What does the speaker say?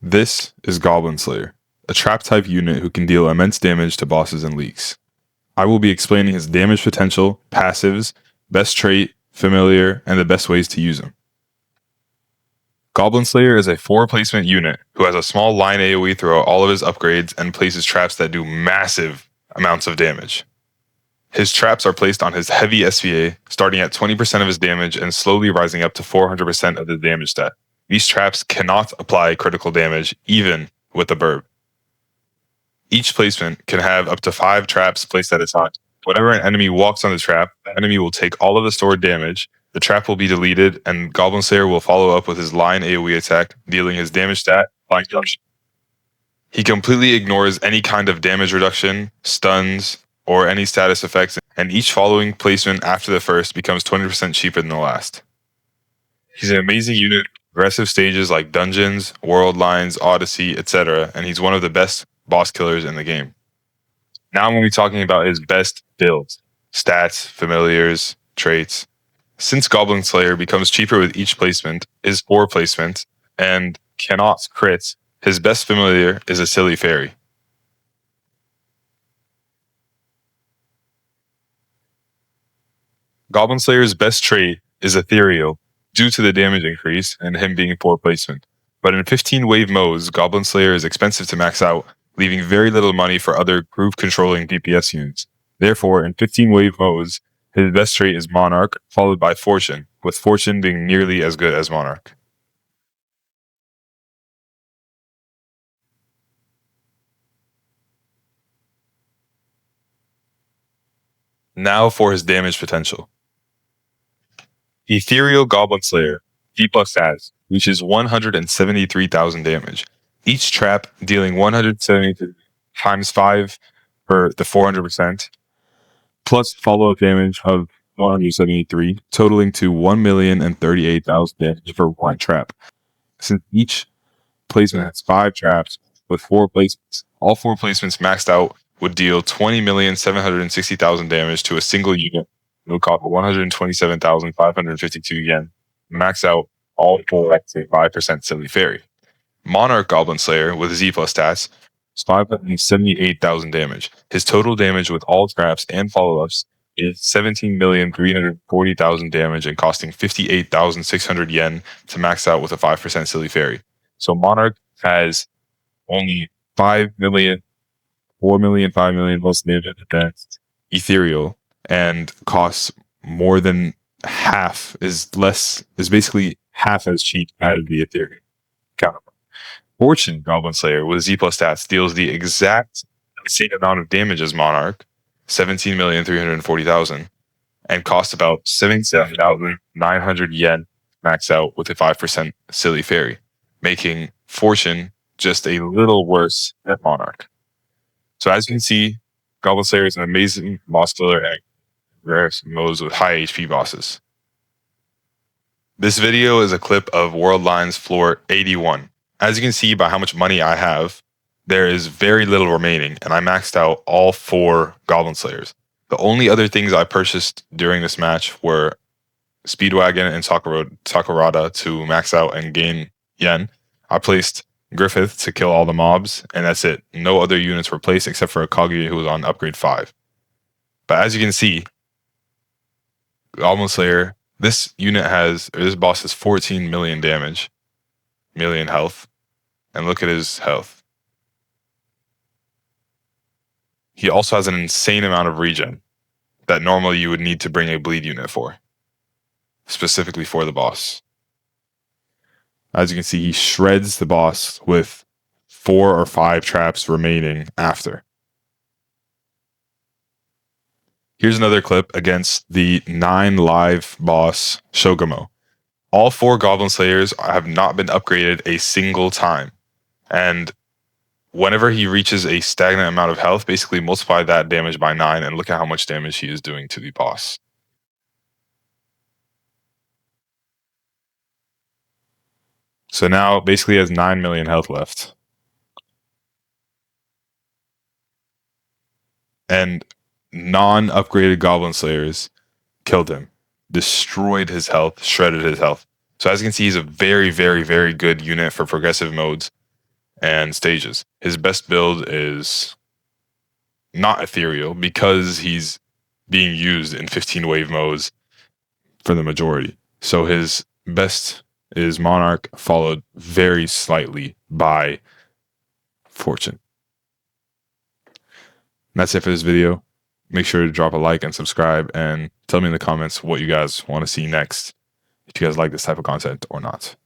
This is Goblin Slayer, a trap-type unit who can deal immense damage to bosses and leaks. I will be explaining his damage potential, passives, best trait, familiar, and the best ways to use him. Goblin Slayer is a 4-placement unit who has a small line AoE throughout all of his upgrades and places traps that do massive amounts of damage. His traps are placed on his heavy SVA, starting at 20% of his damage and slowly rising up to 400% of the damage stat. These traps cannot apply critical damage, even with a burb. Each placement can have up to 5 traps placed at a time. Whenever an enemy walks on the trap, the enemy will take all of the stored damage, the trap will be deleted, and Goblin Slayer will follow up with his line AoE attack, dealing his damage stat by junction. He completely ignores any kind of damage reduction, stuns, or any status effects, and each following placement after the first becomes 20% cheaper than the last. He's an amazing unit, aggressive stages like dungeons, world lines, Odyssey, etc., and he's one of the best boss killers in the game. Now I'm going to be talking about his best builds, stats, familiars, traits. Since Goblin Slayer becomes cheaper with each placement, is 4 placement, and cannot crit, his best familiar is a Silly Fairy. Goblin Slayer's best trait is Ethereal, due to the damage increase and him being 4 placement. But in 15 wave modes, Goblin Slayer is expensive to max out, leaving very little money for other groove controlling DPS units. Therefore, in 15 wave modes, his best trait is Monarch, followed by Fortune, with Fortune being nearly as good as Monarch. Now for his damage potential. Ethereal Goblin Slayer, D+ stats, reaches 173,000 damage. Each trap dealing 173 times 5 for the 400%, plus follow-up damage of 173, totaling to 1,038,000 damage for one trap. Since each placement has 5 traps with 4 placements, all 4 placements maxed out would deal 20,760,000 damage to a single unit. It would cost 127,552 yen. Max out all 4 at 5% Silly Fairy. Monarch Goblin Slayer with Z+ stats is 578,000 damage. His total damage with all traps and follow-ups is 17,340,000 damage and costing 58,600 yen to max out with a 5% Silly Fairy. So Monarch has only 5 million, 4 million, 5 million less damage than Ethereal, and costs more than half, is basically half as cheap as the Ethereal counterpart. Fortune Goblin Slayer with Z+ stats deals the exact same amount of damage as Monarch, 17,340,000, and costs about 77,900 yen max out with a 5% Silly Fairy, making Fortune just a little worse than Monarch. So as you can see, Goblin Slayer is an amazing boss killer and rare modes with high HP bosses. This video is a clip of World Lines Floor 81. As you can see by how much money I have, there is very little remaining, and I maxed out all 4 Goblin Slayers. The only other things I purchased during this match were Speedwagon and Sakurada to max out and gain yen. I placed Griffith to kill all the mobs, and that's it. No other units were placed except for Kaguya, who was on upgrade 5. But as you can see, Goblin Slayer, this boss has 14 million damage, million health, and look at his health. He also has an insane amount of regen that normally you would need to bring a bleed unit for, specifically for the boss. As you can see, he shreds the boss with 4 or 5 traps remaining after. Here's another clip against the 9 live boss Shogamo. All 4 Goblin Slayers have not been upgraded a single time. And whenever he reaches a stagnant amount of health, basically multiply that damage by 9 and look at how much damage he is doing to the boss. So now basically he has 9 million health left. And non-upgraded Goblin Slayers killed him, destroyed his health, shredded his health. So as you can see, he's a very, very, very good unit for progressive modes. and stages. His best build is not Ethereal because he's being used in 15 wave modes for the majority. So his best is Monarch, followed very slightly by Fortune. And that's it for this video. Make sure to drop a like and subscribe, and tell me in the comments what you guys want to see next, if you guys like this type of content or not.